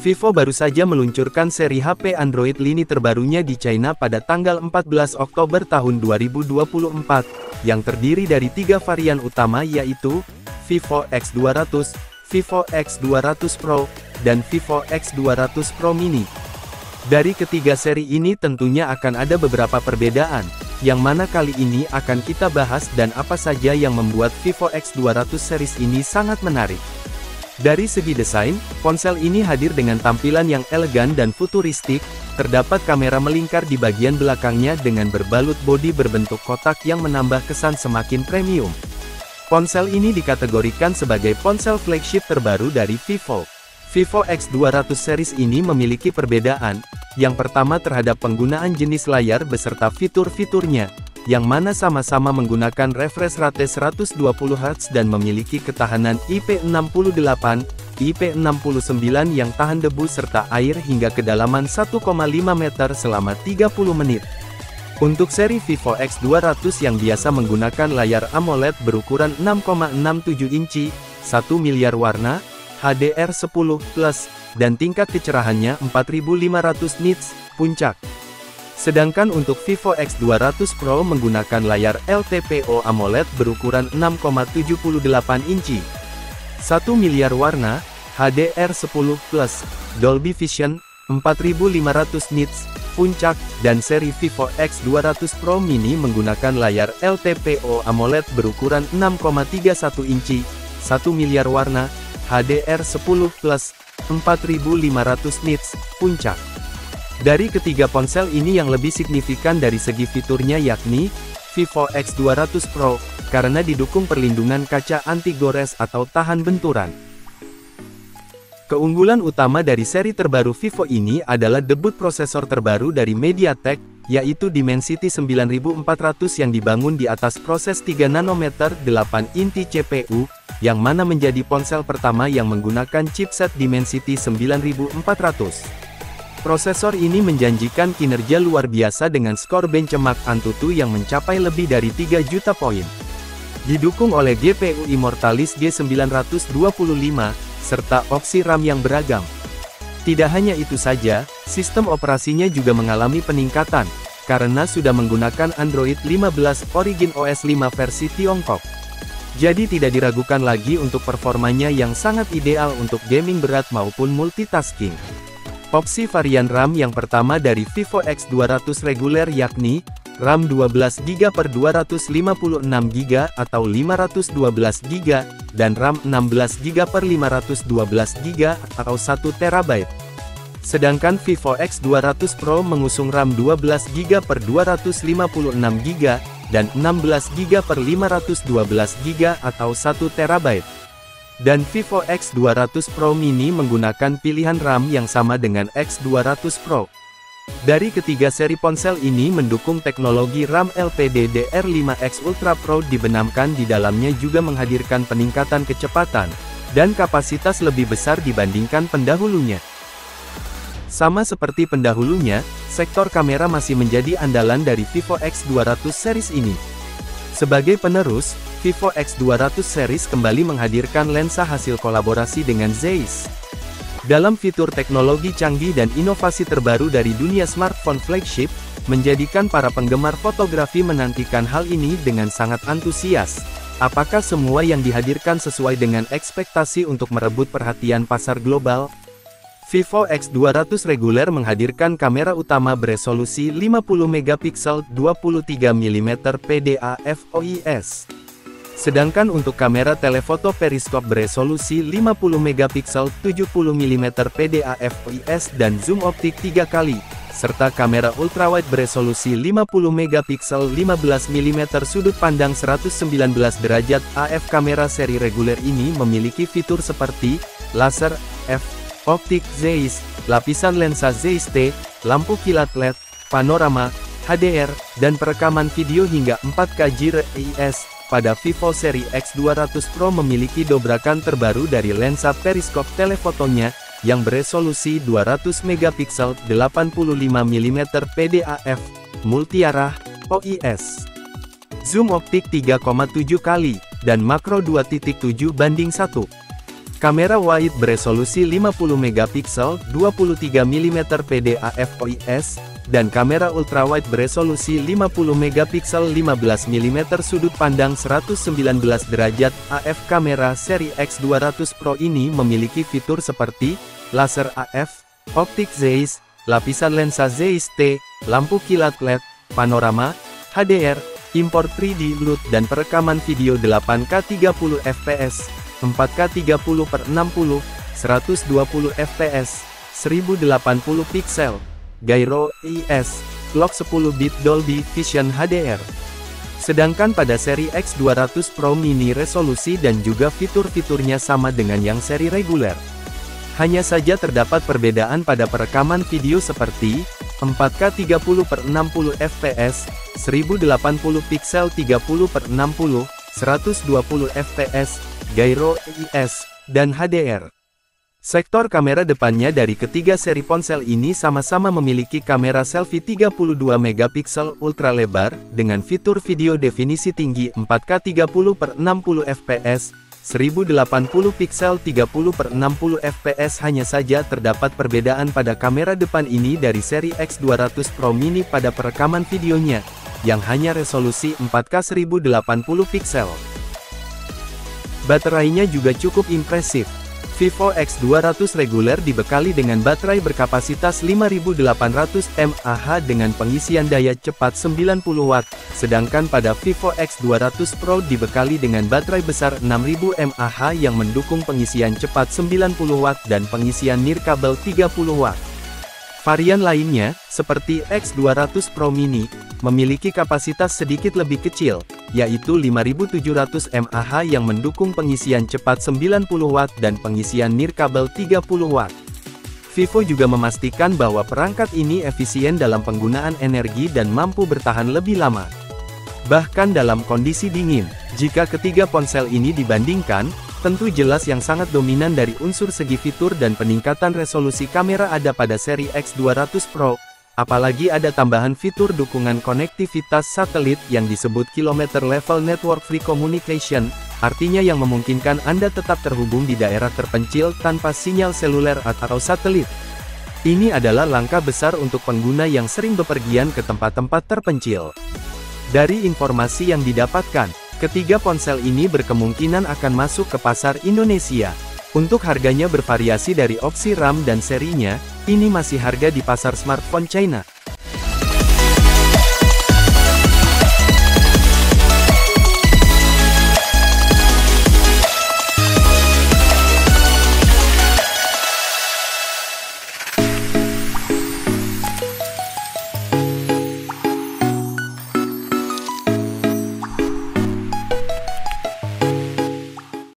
Vivo baru saja meluncurkan seri HP Android lini terbarunya di China pada tanggal 14 Oktober tahun 2024, yang terdiri dari 3 varian utama yaitu Vivo X200, Vivo X200 Pro, dan Vivo X200 Pro Mini. Dari ketiga seri ini tentunya akan ada beberapa perbedaan, yang mana kali ini akan kita bahas dan apa saja yang membuat Vivo X200 series ini sangat menarik. Dari segi desain, ponsel ini hadir dengan tampilan yang elegan dan futuristik, terdapat kamera melingkar di bagian belakangnya dengan berbalut bodi berbentuk kotak yang menambah kesan semakin premium. Ponsel ini dikategorikan sebagai ponsel flagship terbaru dari Vivo. Vivo X200 series ini memiliki perbedaan, yang pertama terhadap penggunaan jenis layar beserta fitur-fiturnya, yang mana sama-sama menggunakan refresh rate 120Hz dan memiliki ketahanan IP68, IP69 yang tahan debu serta air hingga kedalaman 1,5 meter selama 30 menit. Untuk seri Vivo X200 yang biasa menggunakan layar AMOLED berukuran 6,67 inci, 1 miliar warna, HDR10+, dan tingkat kecerahannya 4500 nits, puncak. Sedangkan untuk Vivo X200 Pro menggunakan layar LTPO AMOLED berukuran 6,78 inci, 1 miliar warna, HDR10+, Dolby Vision, 4500 nits, puncak, dan seri Vivo X200 Pro Mini menggunakan layar LTPO AMOLED berukuran 6,31 inci, 1 miliar warna, HDR10+, 4500 nits, puncak. Dari ketiga ponsel ini yang lebih signifikan dari segi fiturnya yakni Vivo X200 Pro, karena didukung perlindungan kaca anti-gores atau tahan benturan. Keunggulan utama dari seri terbaru Vivo ini adalah debut prosesor terbaru dari MediaTek, yaitu Dimensity 9400 yang dibangun di atas proses 3 nanometer 8 inti CPU, yang mana menjadi ponsel pertama yang menggunakan chipset Dimensity 9400. Prosesor ini menjanjikan kinerja luar biasa dengan skor benchmark Antutu yang mencapai lebih dari 3 juta poin. Didukung oleh GPU Immortalis G925, serta opsi RAM yang beragam. Tidak hanya itu saja, sistem operasinya juga mengalami peningkatan, karena sudah menggunakan Android 15 Origin OS 5 versi Tiongkok. Jadi tidak diragukan lagi untuk performanya yang sangat ideal untuk gaming berat maupun multitasking. Opsi varian RAM yang pertama dari Vivo X200 reguler yakni, RAM 12GB per 256GB atau 512GB, dan RAM 16GB per 512GB atau 1TB. Sedangkan Vivo X200 Pro mengusung RAM 12GB per 256GB, dan 16GB per 512GB atau 1TB. Dan Vivo X200 Pro Mini menggunakan pilihan RAM yang sama dengan X200 Pro. Dari ketiga seri ponsel ini mendukung teknologi RAM LPDDR5X Ultra Pro dibenamkan di dalamnya juga menghadirkan peningkatan kecepatan dan kapasitas lebih besar dibandingkan pendahulunya. Sama seperti pendahulunya, sektor kamera masih menjadi andalan dari Vivo X200 series ini. Sebagai penerus, Vivo X200 series kembali menghadirkan lensa hasil kolaborasi dengan Zeiss. Dalam fitur teknologi canggih dan inovasi terbaru dari dunia smartphone flagship, menjadikan para penggemar fotografi menantikan hal ini dengan sangat antusias. Apakah semua yang dihadirkan sesuai dengan ekspektasi untuk merebut perhatian pasar global? Vivo X200 reguler menghadirkan kamera utama beresolusi 50MP 23mm PDA FOIS. Sedangkan untuk kamera telefoto periskop beresolusi 50MP 70mm PDA FOIS dan zoom optik 3 kali, serta kamera ultrawide beresolusi 50MP 15mm sudut pandang 119 derajat AF. Kamera seri reguler ini memiliki fitur seperti laser, optik Zeiss, lapisan lensa Zeiss T, lampu kilat LED, panorama, HDR, dan perekaman video hingga 4K GRIS. Pada Vivo seri X200 Pro memiliki dobrakan terbaru dari lensa periskop telefotonya, yang beresolusi 200MP 85mm PDAF, multiarah, OIS. Zoom optik 3,7 kali, dan makro 2.7:1. Kamera wide beresolusi 50 megapiksel, 23 mm PDAF-OIS, dan kamera ultrawide beresolusi 50 megapiksel 15 mm sudut pandang 119 derajat AF. Kamera seri X200 Pro ini memiliki fitur seperti laser AF, optik Zeiss, lapisan lensa Zeiss T, lampu kilat LED, panorama, HDR, import 3D LUT dan perekaman video 8K 30 fps, 4K 30/60, 120 fps, 1080 pixel, gyro IS, clock 10 bit Dolby Vision HDR. Sedangkan pada seri X200 Pro Mini resolusi dan juga fitur-fiturnya sama dengan yang seri reguler. Hanya saja terdapat perbedaan pada perekaman video seperti 4K 30/60 fps, 1080 pixel 30/60, 120 fps, gyro IS, dan HDR. Sektor kamera depannya dari ketiga seri ponsel ini sama-sama memiliki kamera selfie 32 megapiksel ultra lebar, dengan fitur video definisi tinggi 4K 30/60 fps, 1080 pixel 30/60 fps. Hanya saja terdapat perbedaan pada kamera depan ini dari seri X200 Pro Mini pada perekaman videonya, yang hanya resolusi 4K 1080 pixel. Baterainya juga cukup impresif. Vivo X200 reguler dibekali dengan baterai berkapasitas 5800 mAh dengan pengisian daya cepat 90 Watt, sedangkan pada Vivo X200 Pro dibekali dengan baterai besar 6000 mAh yang mendukung pengisian cepat 90 Watt dan pengisian nirkabel 30 Watt. Varian lainnya, seperti X200 Pro Mini, memiliki kapasitas sedikit lebih kecil, yaitu 5700 mAh yang mendukung pengisian cepat 90 Watt dan pengisian nirkabel 30 Watt. Vivo juga memastikan bahwa perangkat ini efisien dalam penggunaan energi dan mampu bertahan lebih lama, bahkan dalam kondisi dingin. Jika ketiga ponsel ini dibandingkan, tentu jelas yang sangat dominan dari unsur segi fitur dan peningkatan resolusi kamera ada pada seri X200 Pro. Apalagi ada tambahan fitur dukungan konektivitas satelit yang disebut Kilometer Level Network Free Communication, artinya yang memungkinkan Anda tetap terhubung di daerah terpencil tanpa sinyal seluler atau satelit. Ini adalah langkah besar untuk pengguna yang sering bepergian ke tempat-tempat terpencil. Dari informasi yang didapatkan, ketiga ponsel ini berkemungkinan akan masuk ke pasar Indonesia. Untuk harganya bervariasi dari opsi RAM dan serinya, ini masih harga di pasar smartphone China.